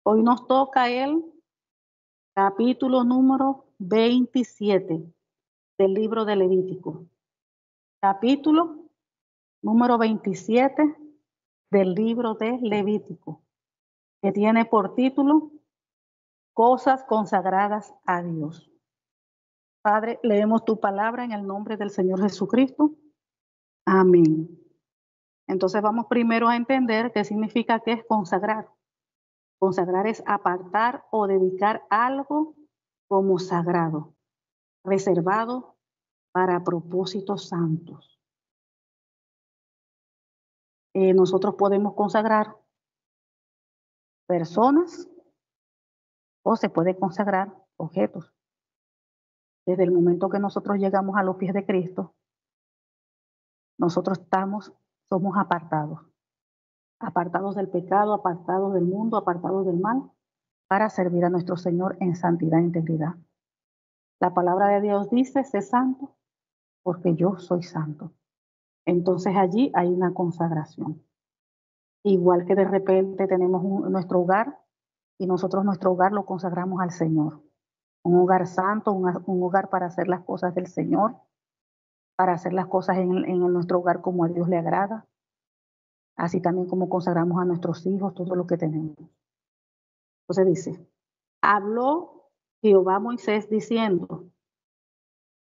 Hoy nos toca el capítulo número 27 del libro de Levítico. Capítulo número 27 del libro de Levítico, que tiene por título Cosas consagradas a Dios. Padre, leemos tu palabra en el nombre del Señor Jesucristo. Amén. Entonces vamos primero a entender qué significa que es consagrar. Consagrar es apartar o dedicar algo como sagrado, reservado para propósitos santos. Nosotros podemos consagrar personas o se puede consagrar objetos. Desde el momento que nosotros llegamos a los pies de Cristo, nosotros somos apartados del pecado, apartados del mundo, apartados del mal, para servir a nuestro Señor en santidad e integridad. La palabra de Dios dice, sé santo, porque yo soy santo. Entonces allí hay una consagración. Igual que de repente tenemos nuestro hogar y nosotros nuestro hogar lo consagramos al Señor. Un hogar santo, un hogar para hacer las cosas del Señor, para hacer las cosas en nuestro hogar como a Dios le agrada. Así también como consagramos a nuestros hijos, todo lo que tenemos. Entonces dice, habló Jehová a Moisés diciendo,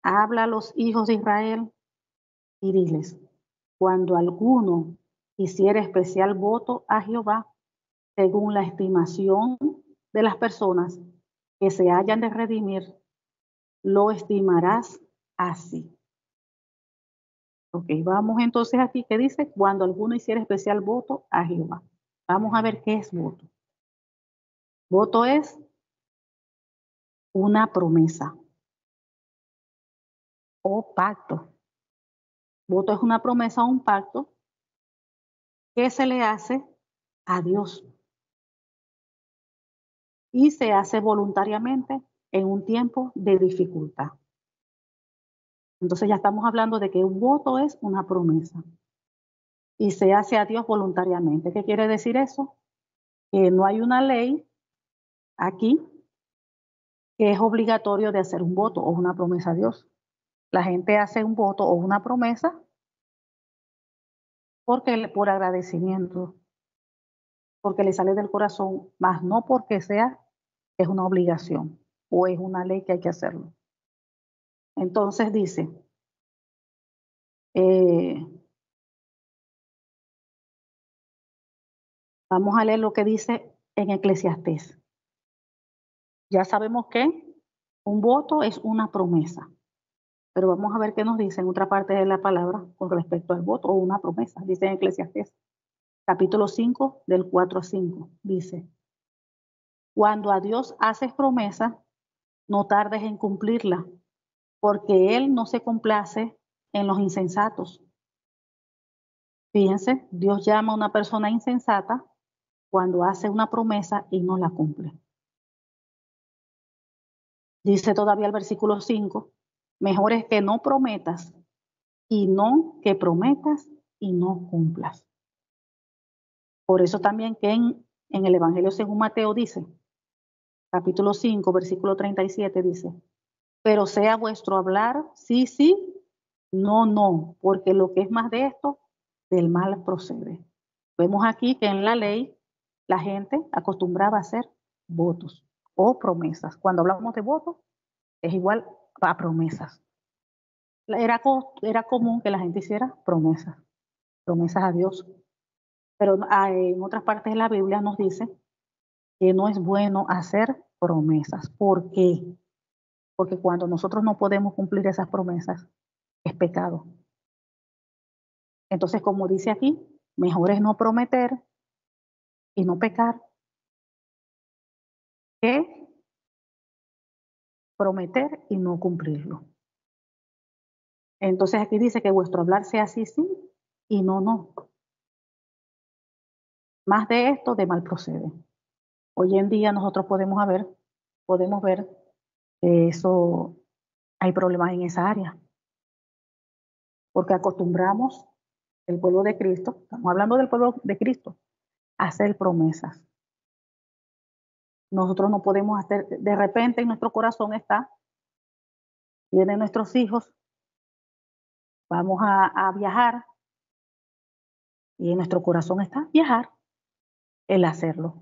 habla a los hijos de Israel y diles, cuando alguno hiciera especial voto a Jehová, según la estimación de las personas que se hayan de redimir, lo estimarás así. Ok, vamos entonces aquí que dice, cuando alguno hiciera especial voto a Jehová. Vamos a ver qué es voto. Voto es una promesa o pacto. Voto es una promesa o un pacto que se le hace a Dios y se hace voluntariamente en un tiempo de dificultad. Entonces ya estamos hablando de que un voto es una promesa y se hace a Dios voluntariamente. ¿Qué quiere decir eso? Que no hay una ley aquí que es obligatorio de hacer un voto o una promesa a Dios. La gente hace un voto o una promesa por agradecimiento, porque le sale del corazón, más no porque es una obligación o es una ley que hay que hacerlo. Entonces dice, vamos a leer lo que dice en Eclesiastés. Ya sabemos que un voto es una promesa, pero vamos a ver qué nos dice en otra parte de la palabra con respecto al voto o una promesa. Dice en Eclesiastés, capítulo 5, del 4 a 5, dice, cuando a Dios haces promesa, no tardes en cumplirla, porque Él no se complace en los insensatos. Fíjense, Dios llama a una persona insensata cuando hace una promesa y no la cumple. Dice todavía el versículo 5, mejor es que no prometas y no que prometas y no cumplas. Por eso también que en el Evangelio según Mateo dice, capítulo 5, versículo 37 dice, pero sea vuestro hablar sí, sí, no, no, porque lo que es más de esto, del mal procede. Vemos aquí que en la ley la gente acostumbraba a hacer votos o promesas. Cuando hablamos de votos, es igual a promesas. Era común que la gente hiciera promesas a Dios. Pero en otras partes de la Biblia nos dice que no es bueno hacer promesas. ¿Por qué? Porque cuando nosotros no podemos cumplir esas promesas, es pecado. Entonces, como dice aquí, mejor es no prometer y no pecar que prometer y no cumplirlo. Entonces aquí dice que vuestro hablar sea sí, sí y no, no. Más de esto, de mal procede. Hoy en día nosotros podemos ver que eso hay problemas en esa área. Porque acostumbramos el pueblo de Cristo, estamos hablando del pueblo de Cristo, a hacer promesas. Nosotros no podemos hacer, de repente en nuestro corazón está, vienen nuestros hijos, vamos a viajar, y en nuestro corazón está viajar, el hacerlo.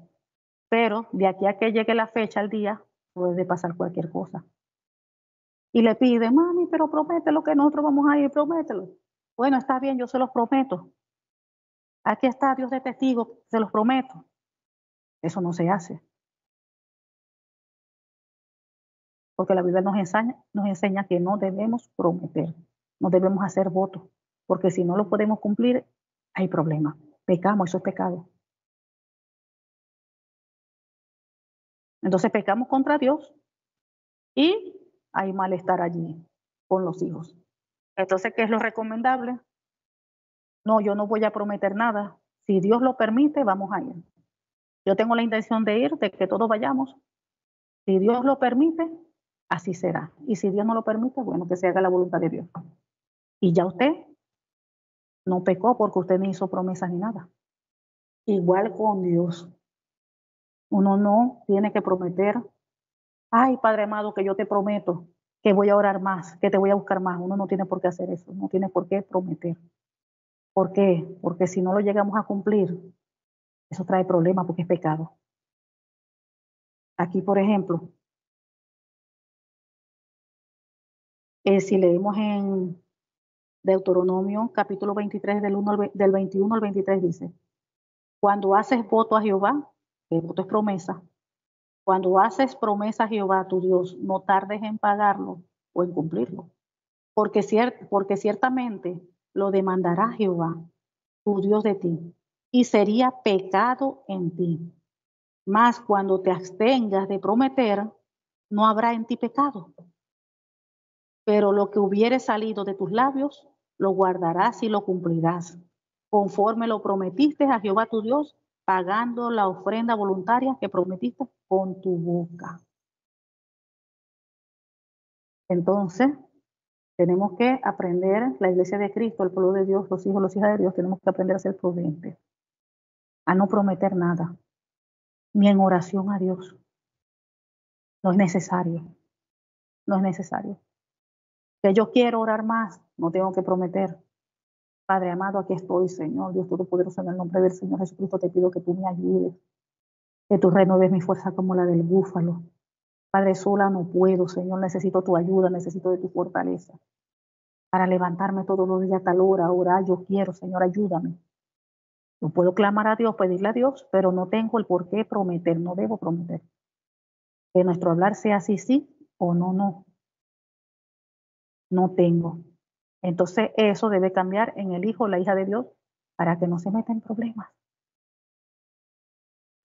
Pero de aquí a que llegue la fecha, el día, puede pasar cualquier cosa. Y le pide, mami, pero promételo que nosotros vamos a ir, promételo. Bueno, está bien, yo se los prometo. Aquí está Dios de testigo, se los prometo. Eso no se hace. Porque la Biblia nos enseña que no debemos prometer, no debemos hacer votos, porque si no lo podemos cumplir, hay problema. Pecamos, eso es pecado. Entonces pecamos contra Dios y hay malestar allí con los hijos. Entonces, ¿qué es lo recomendable? No, yo no voy a prometer nada. Si Dios lo permite, vamos a ir. Yo tengo la intención de ir, de que todos vayamos. Si Dios lo permite, así será. Y si Dios no lo permite, bueno, que se haga la voluntad de Dios. Y ya usted no pecó porque usted no hizo promesas ni nada. Igual con Dios. Uno no tiene que prometer, ay, Padre amado, que yo te prometo que voy a orar más, que te voy a buscar más. Uno no tiene por qué hacer eso, no tiene por qué prometer. ¿Por qué? Porque si no lo llegamos a cumplir, eso trae problemas porque es pecado. Aquí, por ejemplo, si leemos en Deuteronomio capítulo 23 del 21 al 23 dice, cuando haces voto a Jehová, que voto es promesa, cuando haces promesa a Jehová tu Dios, no tardes en pagarlo o en cumplirlo, porque ciertamente lo demandará Jehová, tu Dios de ti, y sería pecado en ti. Mas cuando te abstengas de prometer, no habrá en ti pecado. Pero lo que hubiere salido de tus labios, lo guardarás y lo cumplirás, conforme lo prometiste a Jehová tu Dios, pagando la ofrenda voluntaria que prometiste con tu boca. Entonces, tenemos que aprender, la iglesia de Cristo, el pueblo de Dios, los hijos, las hijas de Dios, tenemos que aprender a ser prudentes, a no prometer nada, ni en oración a Dios. No es necesario, no es necesario. Que yo quiero orar más, no tengo que prometer. Padre amado, aquí estoy, Señor, Dios Todopoderoso, en el nombre del Señor Jesucristo, te pido que tú me ayudes, que tú renueves mi fuerza como la del búfalo. Padre, sola no puedo, Señor, necesito tu ayuda, necesito de tu fortaleza. Para levantarme todos los días a tal hora, orar, yo quiero, Señor, ayúdame. Yo puedo clamar a Dios, pedirle a Dios, pero no tengo el por qué prometer, no debo prometer. Que nuestro hablar sea sí, sí o no, no. No tengo. Entonces eso debe cambiar en el hijo o la hija de Dios para que no se meta en problemas.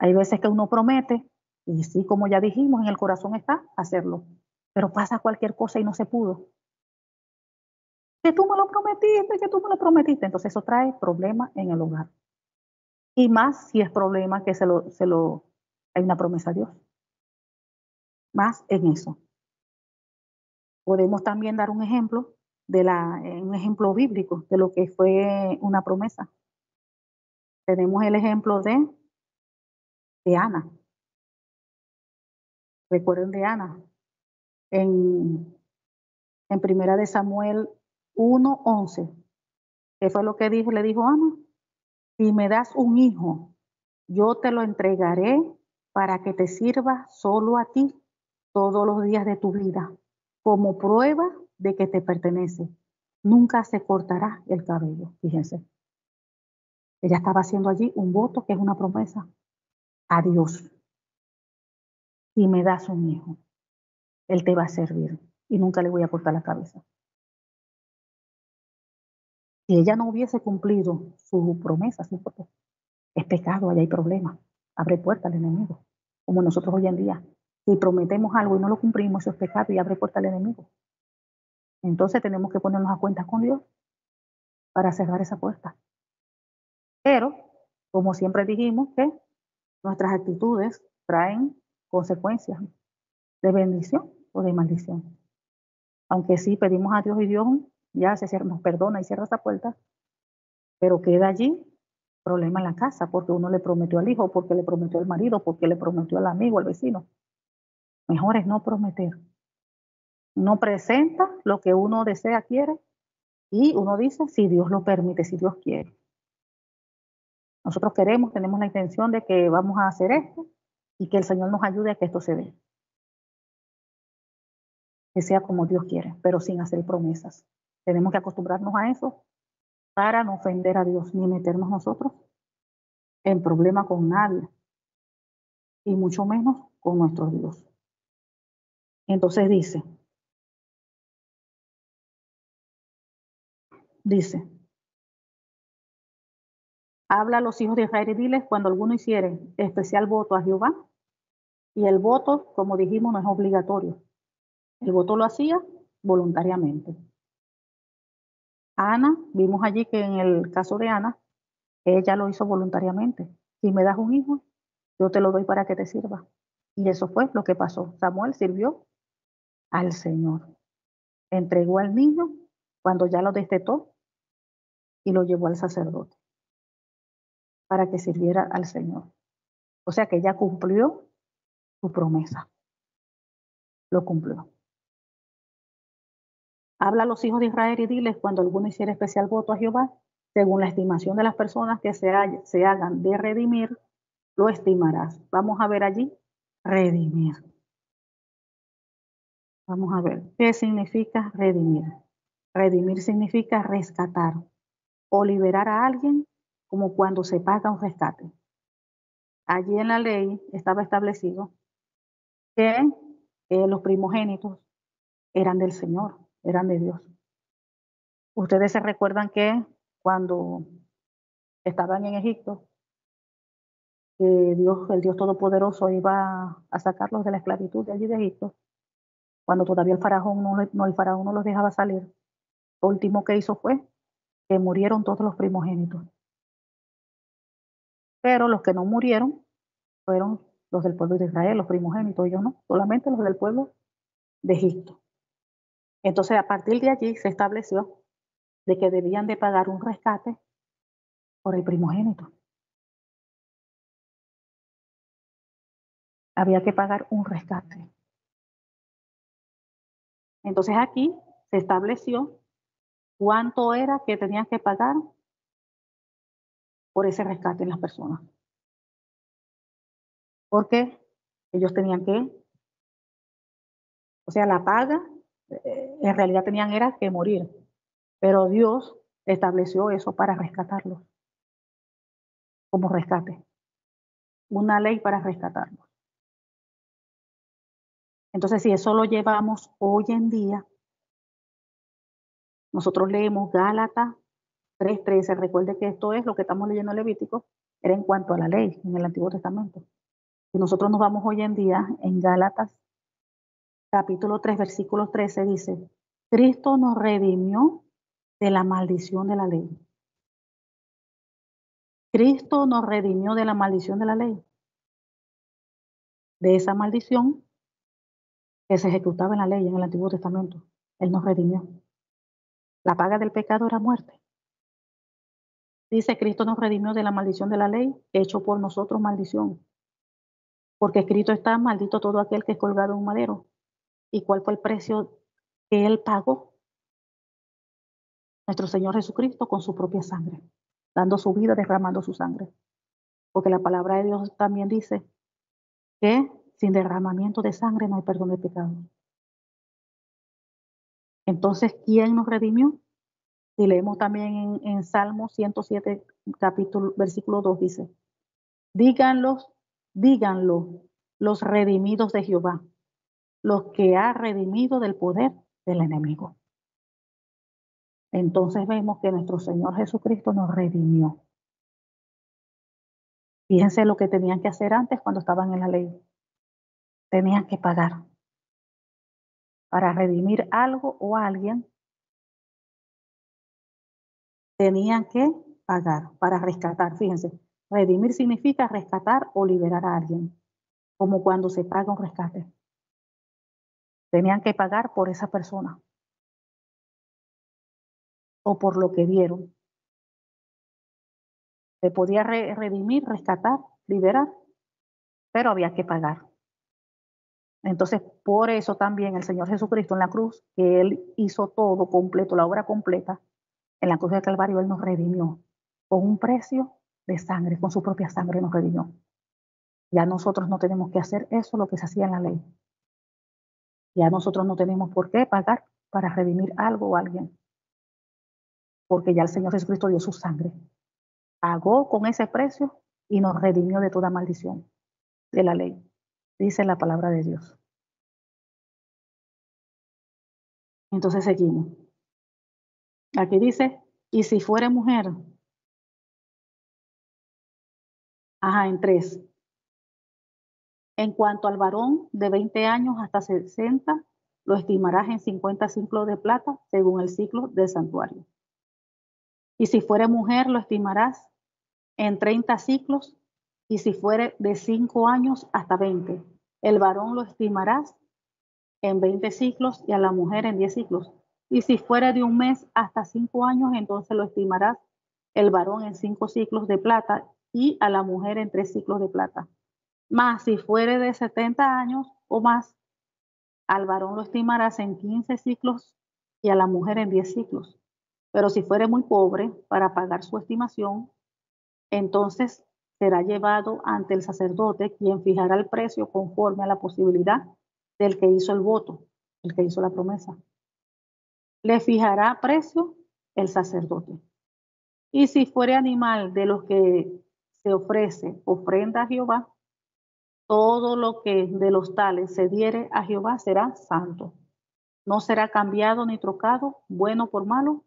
Hay veces que uno promete y sí, como ya dijimos, en el corazón está hacerlo, pero pasa cualquier cosa y no se pudo. Que tú me lo prometiste, que tú me lo prometiste. Entonces eso trae problemas en el hogar. Y más si es problema que hay una promesa a Dios. Más en eso. Podemos también dar un ejemplo un ejemplo bíblico de lo que fue una promesa. Tenemos el ejemplo de Ana. Recuerden de Ana. En primera de Samuel 1:11. ¿Qué fue lo que dijo? Le dijo Ana, si me das un hijo, yo te lo entregaré para que te sirva solo a ti todos los días de tu vida, como prueba de que te pertenece. Nunca se cortará el cabello. Fíjense. Ella estaba haciendo allí un voto que es una promesa a Dios. Si me das un hijo, él te va a servir y nunca le voy a cortar la cabeza. Si ella no hubiese cumplido su promesa, su voto, es pecado, allá hay problema. Abre puerta al enemigo. Como nosotros hoy en día. Si prometemos algo y no lo cumplimos, eso es pecado y abre puerta al enemigo. Entonces tenemos que ponernos a cuentas con Dios para cerrar esa puerta. Pero, como siempre dijimos, que nuestras actitudes traen consecuencias de bendición o de maldición. Aunque sí pedimos a Dios y Dios ya nos perdona y cierra esa puerta, pero queda allí Problema en la casa, porque uno le prometió al hijo, porque le prometió al marido, porque le prometió al amigo, al vecino. Mejor es no prometer. Uno presenta lo que uno desea, quiere, y uno dice si Dios lo permite, si Dios quiere. Nosotros queremos, tenemos la intención de que vamos a hacer esto y que el Señor nos ayude a que esto se dé. Que sea como Dios quiere, pero sin hacer promesas. Tenemos que acostumbrarnos a eso para no ofender a Dios ni meternos nosotros en problema con nadie y mucho menos con nuestro Dios. Entonces dice, habla a los hijos de Israel y diles cuando alguno hiciere especial voto a Jehová, y el voto, como dijimos, no es obligatorio. El voto lo hacía voluntariamente. Ana, vimos allí que en el caso de Ana, ella lo hizo voluntariamente. Si me das un hijo, yo te lo doy para que te sirva. Y eso fue lo que pasó. Samuel sirvió al Señor. Entregó al niño cuando ya lo destetó y lo llevó al sacerdote para que sirviera al Señor. O sea que ella cumplió su promesa. Lo cumplió. Habla a los hijos de Israel y diles cuando alguno hiciera especial voto a Jehová, según la estimación de las personas que se hagan de redimir, lo estimarás. Vamos a ver allí, redimir. Vamos a ver, ¿qué significa redimir? Redimir significa rescatar o liberar a alguien como cuando se paga un rescate. Allí en la ley estaba establecido que los primogénitos eran del Señor, eran de Dios. Ustedes se recuerdan que cuando estaban en Egipto, Dios, el Dios Todopoderoso iba a sacarlos de la esclavitud de allí de Egipto, cuando todavía el faraón no los dejaba salir. Lo último que hizo fue que murieron todos los primogénitos. Pero los que no murieron fueron los del pueblo de Israel, los primogénitos, ellos no, solamente los del pueblo de Egipto. Entonces, a partir de allí se estableció de que debían de pagar un rescate por el primogénito. Había que pagar un rescate. Entonces aquí se estableció cuánto era que tenían que pagar por ese rescate en las personas. Porque ellos tenían que, o sea, la paga, en realidad tenían era que morir, pero Dios estableció eso para rescatarlos, como rescate, una ley para rescatarlos. Entonces, si eso lo llevamos hoy en día, nosotros leemos Gálatas 3:13, recuerde que esto es lo que estamos leyendo en Levítico, era en cuanto a la ley en el Antiguo Testamento. Si nosotros nos vamos hoy en día en Gálatas capítulo 3, versículo 13, dice, Cristo nos redimió de la maldición de la ley. Cristo nos redimió de la maldición de la ley. De esa maldición que se ejecutaba en la ley en el Antiguo Testamento. Él nos redimió. La paga del pecado era muerte. Dice, Cristo nos redimió de la maldición de la ley, hecho por nosotros maldición. Porque escrito está, maldito todo aquel que es colgado en un madero. ¿Y cuál fue el precio que Él pagó? Nuestro Señor Jesucristo con su propia sangre, dando su vida, derramando su sangre. Porque la palabra de Dios también dice que sin derramamiento de sangre no hay perdón de pecado. Entonces, ¿quién nos redimió? Si leemos también en Salmo 107, capítulo, versículo 2, dice, díganlo los redimidos de Jehová, los que ha redimido del poder del enemigo. Entonces vemos que nuestro Señor Jesucristo nos redimió. Fíjense lo que tenían que hacer antes cuando estaban en la ley. Tenían que pagar. Para redimir algo o alguien, tenían que pagar para rescatar. Fíjense, redimir significa rescatar o liberar a alguien, como cuando se paga un rescate. Tenían que pagar por esa persona o por lo que vieron. Se podía redimir, rescatar, liberar, pero había que pagar. Entonces, por eso también el Señor Jesucristo en la cruz, que Él hizo todo completo, la obra completa, en la cruz del Calvario Él nos redimió con un precio de sangre, con su propia sangre nos redimió. Ya nosotros no tenemos que hacer eso, lo que se hacía en la ley. Ya nosotros no tenemos por qué pagar para redimir algo o alguien, porque ya el Señor Jesucristo dio su sangre, pagó con ese precio y nos redimió de toda maldición de la ley, dice la palabra de Dios. Entonces seguimos. Aquí dice, y si fuere mujer, en 3. En cuanto al varón de 20 años hasta 60, lo estimarás en 50 ciclos de plata, según el ciclo del santuario. Y si fuere mujer, lo estimarás en 30 ciclos, y si fuere de 5 años hasta 20. El varón lo estimarás en 20 ciclos y a la mujer en 10 ciclos. Y si fuera de un mes hasta 5 años, entonces lo estimarás el varón en 5 ciclos de plata y a la mujer en 3 ciclos de plata. Mas si fuere de 70 años o más, al varón lo estimarás en 15 ciclos y a la mujer en 10 ciclos. Pero si fuere muy pobre para pagar su estimación, entonces será llevado ante el sacerdote, quien fijará el precio conforme a la posibilidad del que hizo el voto, el que hizo la promesa. Le fijará precio el sacerdote. Y si fuere animal de los que se ofrece ofrenda a Jehová, todo lo que de los tales se diere a Jehová será santo. No será cambiado ni trocado, bueno por malo,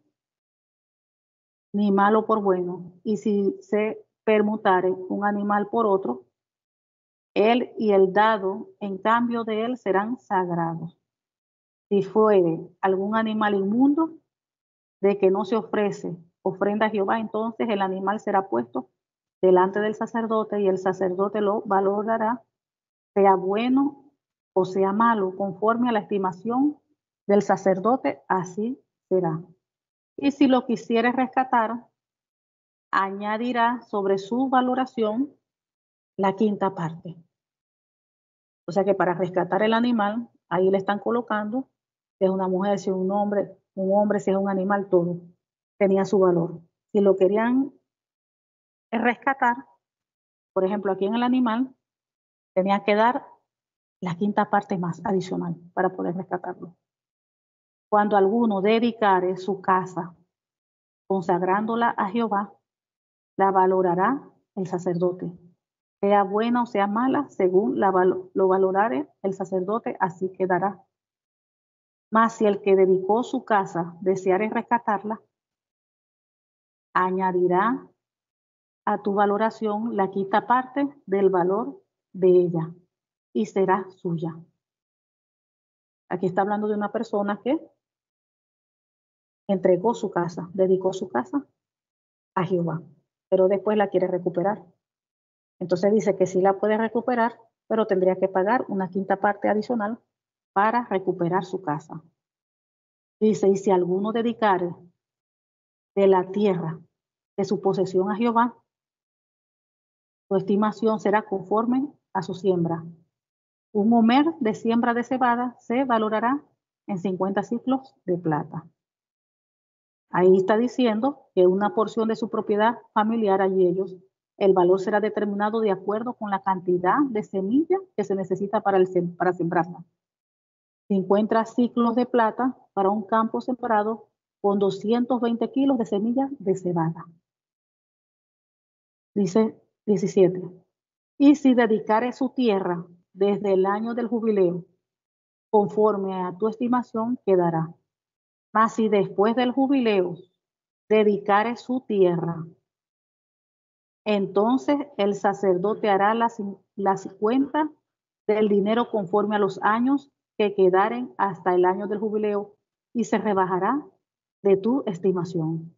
ni malo por bueno. Y si se permutare un animal por otro, él y el dado en cambio de él serán sagrados. Si fuere algún animal inmundo, de que no se ofrece ofrenda a Jehová, entonces el animal será puesto delante del sacerdote y el sacerdote lo valorará, sea bueno o sea malo, conforme a la estimación del sacerdote, así será. Y si lo quisiere rescatar, añadirá sobre su valoración la quinta parte. O sea que para rescatar el animal, ahí le están colocando si es una mujer, si es un hombre, si es un animal, todo tenía su valor. Si lo querían rescatar, por ejemplo, aquí en el animal, tenía que dar la quinta parte más adicional para poder rescatarlo. Cuando alguno dedicare su casa, consagrándola a Jehová, la valorará el sacerdote. Sea buena o sea mala, según lo valorare el sacerdote, así quedará. Mas si el que dedicó su casa deseare rescatarla, añadirá a tu valoración la quinta parte del valor de ella y será suya. Aquí está hablando de una persona que entregó su casa, dedicó su casa a Jehová, pero después la quiere recuperar. Entonces dice que sí la puede recuperar, pero tendría que pagar una quinta parte adicional para recuperar su casa. Dice, y si alguno dedicare de la tierra de su posesión a Jehová, su estimación será conforme a su siembra. Un homer de siembra de cebada se valorará en 50 ciclos de plata. Ahí está diciendo que una porción de su propiedad familiar allí ellos, el valor será determinado de acuerdo con la cantidad de semilla que se necesita para sembrarla. 50 ciclos de plata para un campo sembrado con 220 kilos de semilla de cebada. Dice 17. Y si dedicare su tierra desde el año del jubileo, conforme a tu estimación quedará. Mas si después del jubileo dedicare su tierra, entonces el sacerdote hará las cuentas del dinero conforme a los años que quedaren hasta el año del jubileo y se rebajará de tu estimación.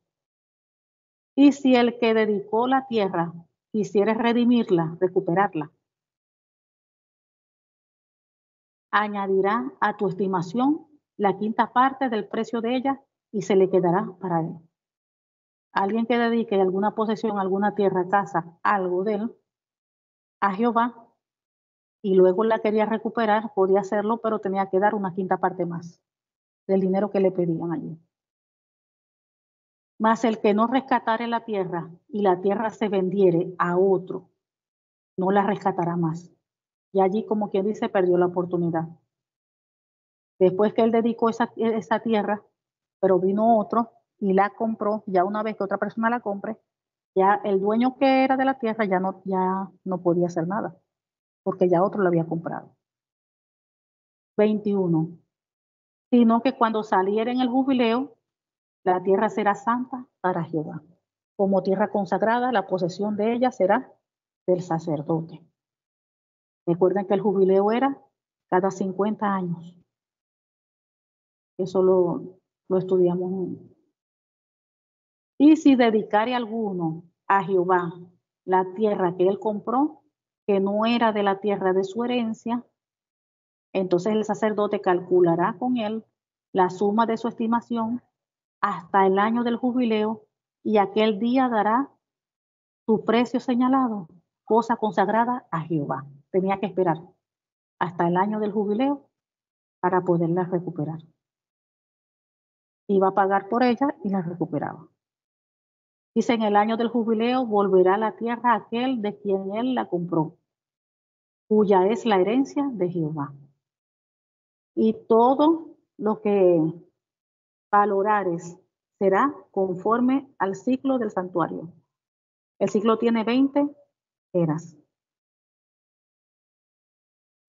Y si el que dedicó la tierra quisiere redimirla, recuperarla, añadirá a tu estimación la quinta parte del precio de ella y se le quedará para él. Alguien que dedique alguna posesión, alguna tierra, casa, algo de él a Jehová y luego la quería recuperar, podía hacerlo, pero tenía que dar una quinta parte más del dinero que le pedían allí. Mas el que no rescatare la tierra y la tierra se vendiere a otro, no la rescatará más. Y allí, como quien dice, perdió la oportunidad. Después que él dedicó esa tierra, pero vino otro y la compró, ya una vez que otra persona la compre, ya el dueño que era de la tierra ya no podía hacer nada, porque ya otro la había comprado. 21. Sino que cuando saliera en el jubileo, la tierra será santa para Jehová. Como tierra consagrada, la posesión de ella será del sacerdote. Recuerden que el jubileo era cada 50 años. Eso lo estudiamos. Y si dedicare alguno a Jehová la tierra que él compró, que no era de la tierra de su herencia, entonces el sacerdote calculará con él la suma de su estimación hasta el año del jubileo, y aquel día dará su precio señalado, cosa consagrada a Jehová. Tenía que esperar hasta el año del jubileo para poderla recuperar. Iba a pagar por ella y la recuperaba. Dice, en el año del jubileo volverá la tierra a aquel de quien él la compró, cuya es la herencia de Jehová. Y todo lo que valorares será conforme al ciclo del santuario. El ciclo tiene 20 eras.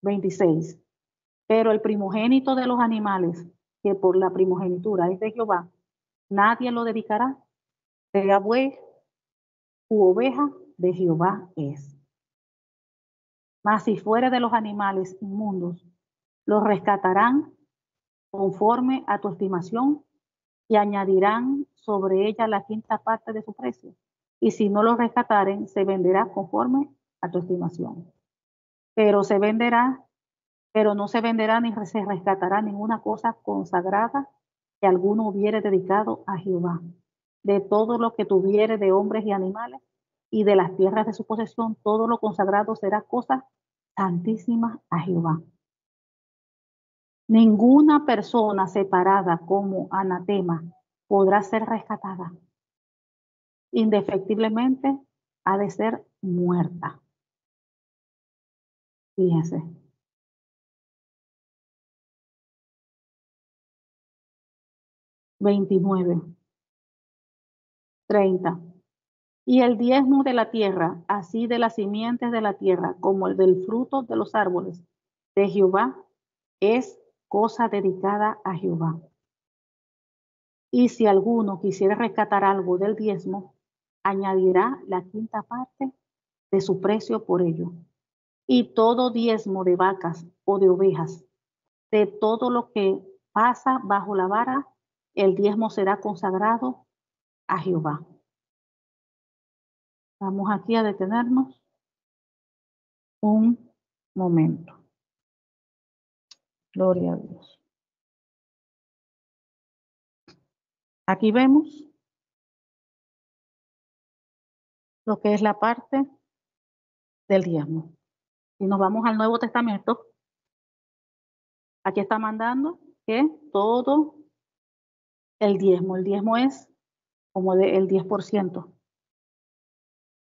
26. Pero el primogénito de los animales, que por la primogenitura es de Jehová, nadie lo dedicará, sea buey u oveja, de Jehová es. Mas si fuere de los animales inmundos, los rescatarán conforme a tu estimación y añadirán sobre ella la quinta parte de su precio. Y si no lo rescataren, se venderá conforme a tu estimación. Pero no se venderá ni se rescatará ninguna cosa consagrada que alguno hubiere dedicado a Jehová. De todo lo que tuviere de hombres y animales y de las tierras de su posesión, todo lo consagrado será cosa santísima a Jehová. Ninguna persona separada como anatema podrá ser rescatada. Indefectiblemente ha de ser muerta. Fíjense. 29. 30. Y el diezmo de la tierra, así de las simientes de la tierra, como el del fruto de los árboles de Jehová, es cosa dedicada a Jehová. Y si alguno quisiera rescatar algo del diezmo, añadirá la quinta parte de su precio por ello. Y todo diezmo de vacas o de ovejas, de todo lo que pasa bajo la vara, el diezmo será consagrado a Jehová. Vamos aquí a detenernos un momento. Gloria a Dios. Aquí vemos lo que es la parte del diezmo. Si nos vamos al Nuevo Testamento, aquí está mandando que todo el diezmo es como el 10%.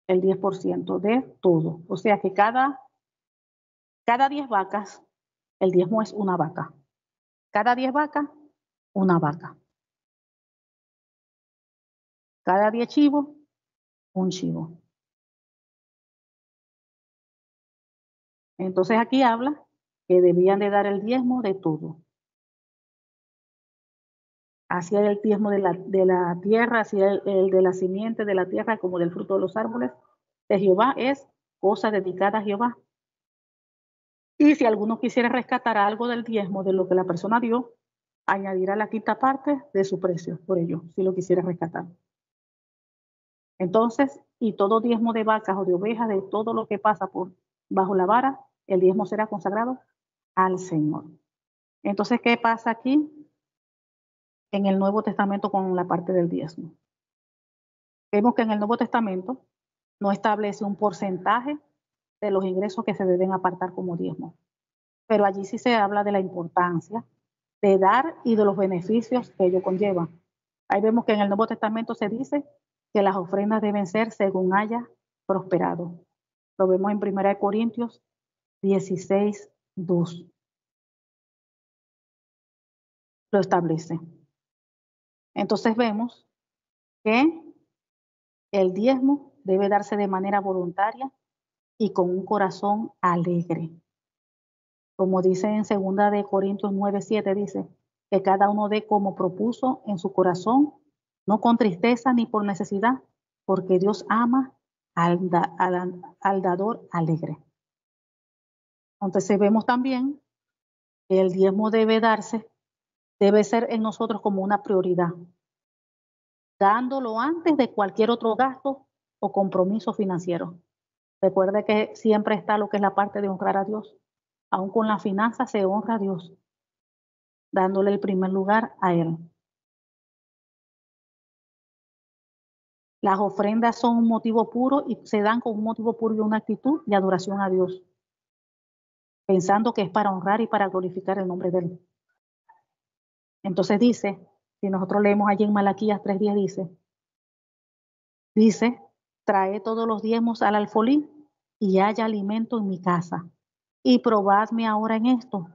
El 10% de todo. O sea que cada 10 vacas, el diezmo es una vaca. Cada 10 vacas, una vaca. Cada 10 chivos, un chivo. Entonces aquí habla que debían de dar el diezmo de todo. Hacia el diezmo de la tierra, hacia el de la simiente de la tierra, como del fruto de los árboles de Jehová, es cosa dedicada a Jehová. Y si alguno quisiera rescatar algo del diezmo de lo que la persona dio, añadirá la quinta parte de su precio por ello, si lo quisiera rescatar. Entonces, y todo diezmo de vacas o de ovejas, de todo lo que pasa por bajo la vara, el diezmo será consagrado al Señor. Entonces, ¿qué pasa aquí en el Nuevo Testamento con la parte del diezmo? Vemos que en el Nuevo Testamento no establece un porcentaje de los ingresos que se deben apartar como diezmo, pero allí sí se habla de la importancia de dar y de los beneficios que ello conlleva. Ahí vemos que en el Nuevo Testamento se dice que las ofrendas deben ser según haya prosperado. Lo vemos en 1 Corintios 16:2. Lo establece. Entonces vemos que el diezmo debe darse de manera voluntaria y con un corazón alegre. Como dice en 2 Corintios 9:7, dice que cada uno dé como propuso en su corazón, no con tristeza ni por necesidad, porque Dios ama al dador alegre. Entonces vemos también que el diezmo debe ser en nosotros como una prioridad, dándolo antes de cualquier otro gasto o compromiso financiero. Recuerde que siempre está lo que es la parte de honrar a Dios. Aún con la finanza se honra a Dios, dándole el primer lugar a Él. Las ofrendas son un motivo puro y se dan con un motivo puro y una actitud de adoración a Dios, pensando que es para honrar y para glorificar el nombre de Él. Entonces dice, si nosotros leemos allí en Malaquías 3:10, dice, trae todos los diezmos al alfolí y haya alimento en mi casa. Y probadme ahora en esto.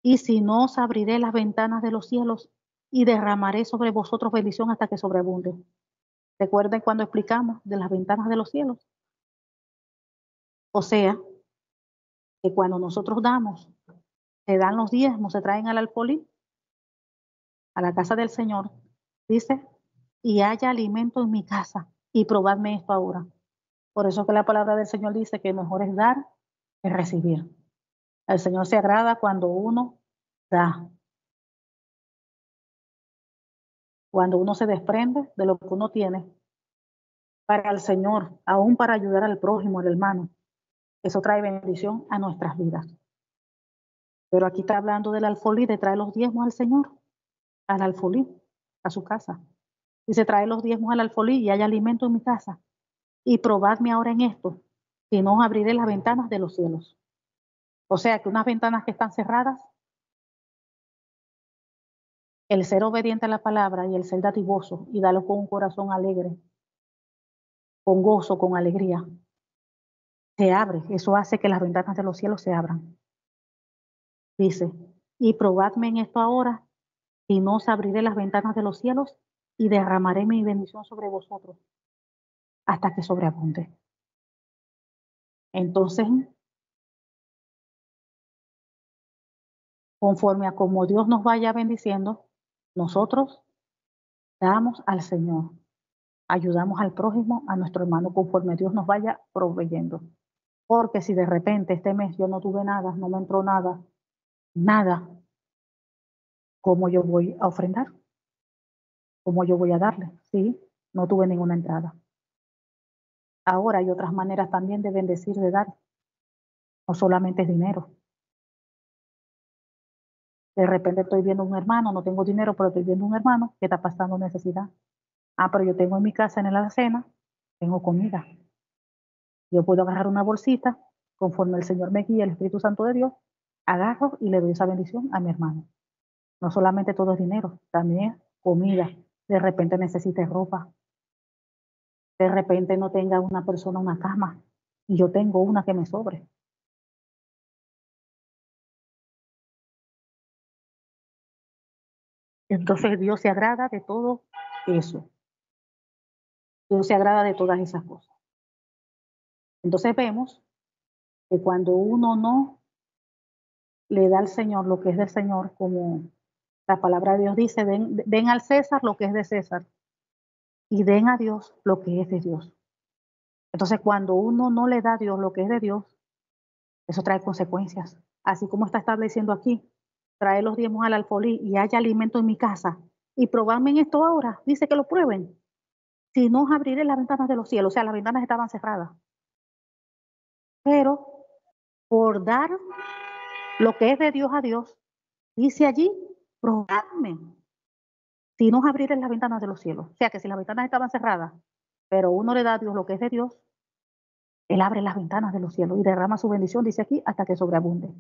Y si no, os abriré las ventanas de los cielos y derramaré sobre vosotros bendición hasta que sobreabunde. ¿Recuerden cuando explicamos de las ventanas de los cielos? O sea, que cuando nosotros damos, se dan los diezmos, se traen al alfolí, a la casa del Señor, dice, y haya alimento en mi casa, y probadme esto ahora. Por eso que la palabra del Señor dice que mejor es dar que recibir. El Señor se agrada cuando uno da, cuando uno se desprende de lo que uno tiene para el Señor, aún para ayudar al prójimo, al hermano. Eso trae bendición a nuestras vidas. Pero aquí está hablando del alfolí, de traer los diezmos al Señor, al alfolí, a su casa. Dice, trae los diezmos al alfolí y hay alimento en mi casa. Y probadme ahora en esto, si no os abriré las ventanas de los cielos. O sea que unas ventanas que están cerradas, el ser obediente a la palabra y el ser dadivoso y darlo con un corazón alegre, con gozo, con alegría, se abre. Eso hace que las ventanas de los cielos se abran. Dice, y probadme en esto ahora, y no os abriré las ventanas de los cielos y derramaré mi bendición sobre vosotros hasta que sobreabunde. Entonces, conforme a como Dios nos vaya bendiciendo, nosotros damos al Señor, ayudamos al prójimo, a nuestro hermano, conforme Dios nos vaya proveyendo. Porque si de repente este mes yo no tuve nada, no me entró nada, nada, ¿cómo yo voy a ofrendar? ¿Cómo yo voy a darle? Sí, no tuve ninguna entrada. Ahora hay otras maneras también de bendecir, de dar. No solamente es dinero. De repente estoy viendo un hermano, no tengo dinero, pero estoy viendo un hermano que está pasando necesidad. Ah, pero yo tengo en mi casa, en la alacena, tengo comida. Yo puedo agarrar una bolsita, conforme el Señor me guía, el Espíritu Santo de Dios, agarro y le doy esa bendición a mi hermano. No solamente todo es dinero, también comida. De repente necesite ropa. De repente no tenga una persona una cama y yo tengo una que me sobre. Entonces Dios se agrada de todo eso. Dios se agrada de todas esas cosas. Entonces vemos que cuando uno no le da al Señor lo que es del Señor, como la palabra de Dios dice, den al César lo que es de César y den a Dios lo que es de Dios. Entonces cuando uno no le da a Dios lo que es de Dios, eso trae consecuencias. Así como está estableciendo aquí, trae los diezmos al alfolí y haya alimento en mi casa. Y probadme en esto ahora, dice que lo prueben. Si no, os abriré las ventanas de los cielos. O sea, las ventanas estaban cerradas. Pero por dar lo que es de Dios a Dios, dice allí, probadme. Si no, os abriré las ventanas de los cielos. O sea, que si las ventanas estaban cerradas, Pero uno le da a Dios lo que es de Dios, Él abre las ventanas de los cielos y derrama su bendición, dice aquí, hasta que sobreabunde.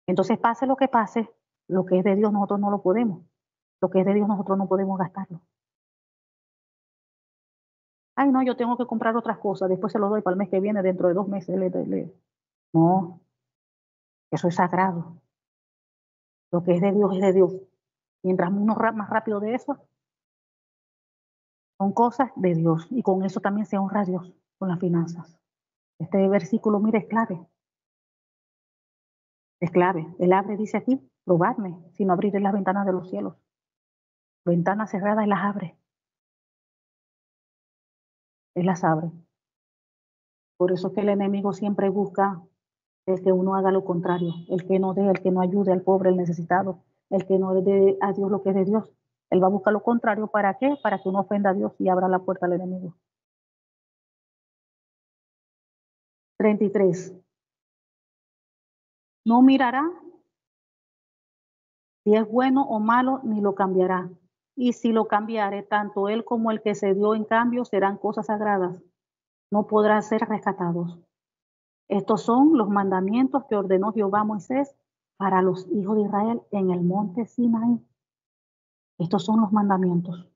Entonces, pase lo que pase, lo que es de Dios nosotros no lo podemos. Lo que es de Dios nosotros no podemos gastarlo. Ay, no, yo tengo que comprar otras cosas, después se lo doy para el mes que viene, dentro de 2 meses. No, eso es sagrado. Lo que es de Dios es de Dios. Mientras uno más rápido de eso, son cosas de Dios. Y con eso también se honra a Dios, con las finanzas. Este versículo, mire, es clave. Es clave. Él abre, dice aquí, probadme, si no abriré las ventanas de los cielos. Ventanas cerradas, Él las abre. Él las abre. Por eso es que el enemigo siempre busca el que uno haga lo contrario, el que no dé, el que no ayude al pobre, al necesitado, el que no dé a Dios lo que es de Dios. Él va a buscar lo contrario, ¿para qué? Para que uno ofenda a Dios y abra la puerta al enemigo. 33. No mirará si es bueno o malo, ni lo cambiará. Y si lo cambiare, tanto él como el que se dio en cambio serán cosas sagradas, no podrán ser rescatados. Estos son los mandamientos que ordenó Jehová a Moisés para los hijos de Israel en el monte Sinaí. Estos son los mandamientos.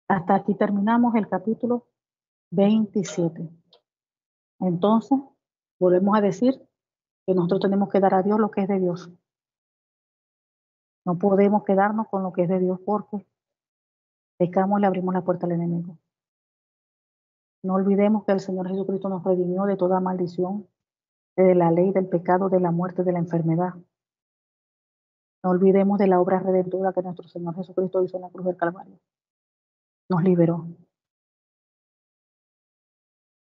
Hasta aquí terminamos el capítulo 27. Entonces, volvemos a decir que nosotros tenemos que dar a Dios lo que es de Dios. No podemos quedarnos con lo que es de Dios porque pecamos y le abrimos la puerta al enemigo. No olvidemos que el Señor Jesucristo nos redimió de toda maldición, de la ley, del pecado, de la muerte, de la enfermedad. No olvidemos de la obra redentora que nuestro Señor Jesucristo hizo en la cruz del Calvario. Nos liberó,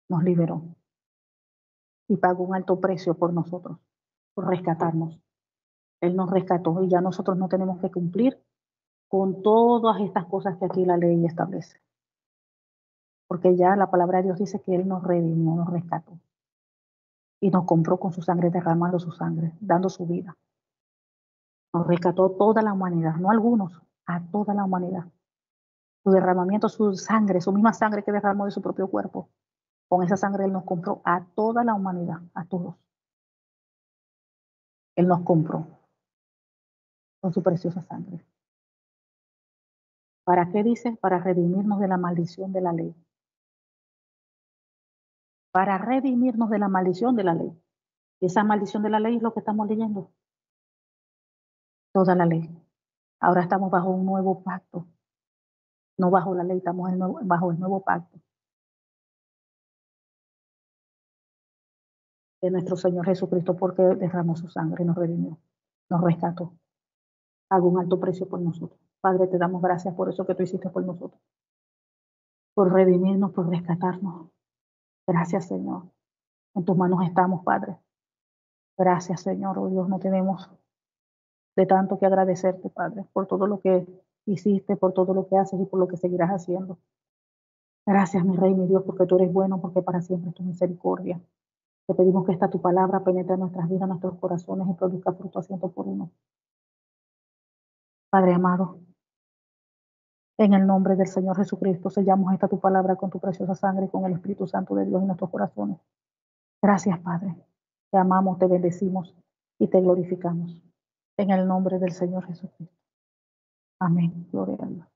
nos liberó y pagó un alto precio por nosotros, por rescatarnos. Él nos rescató y ya nosotros no tenemos que cumplir con todas estas cosas que aquí la ley establece. Porque ya la palabra de Dios dice que Él nos redimió, nos rescató y nos compró con su sangre, derramando su sangre, dando su vida. Nos rescató toda la humanidad, no algunos, a toda la humanidad. Su derramamiento, su sangre, su misma sangre que derramó de su propio cuerpo. Con esa sangre Él nos compró a toda la humanidad, a todos. Él nos compró con su preciosa sangre. ¿Para qué dice? Para redimirnos de la maldición de la ley. Para redimirnos de la maldición de la ley. Y esa maldición de la ley es lo que estamos leyendo. Toda la ley. Ahora estamos bajo un nuevo pacto. No bajo la ley, estamos bajo el nuevo pacto de nuestro Señor Jesucristo porque derramó su sangre y nos redimió, nos rescató. Pagó un alto precio por nosotros. Padre, te damos gracias por eso que tú hiciste por nosotros. Por redimirnos, por rescatarnos. Gracias, Señor. En tus manos estamos, Padre. Gracias, Señor. Oh Dios, no tenemos de tanto que agradecerte, Padre, por todo lo que hiciste, por todo lo que haces y por lo que seguirás haciendo. Gracias, mi Rey, mi Dios, porque tú eres bueno, porque para siempre es tu misericordia. Te pedimos que esta tu palabra penetre en nuestras vidas, en nuestros corazones y produzca fruto a ciento por uno. Padre amado, en el nombre del Señor Jesucristo, sellamos esta tu palabra con tu preciosa sangre y con el Espíritu Santo de Dios en nuestros corazones. Gracias, Padre. Te amamos, te bendecimos y te glorificamos. En el nombre del Señor Jesucristo. Amén. Gloria a Dios.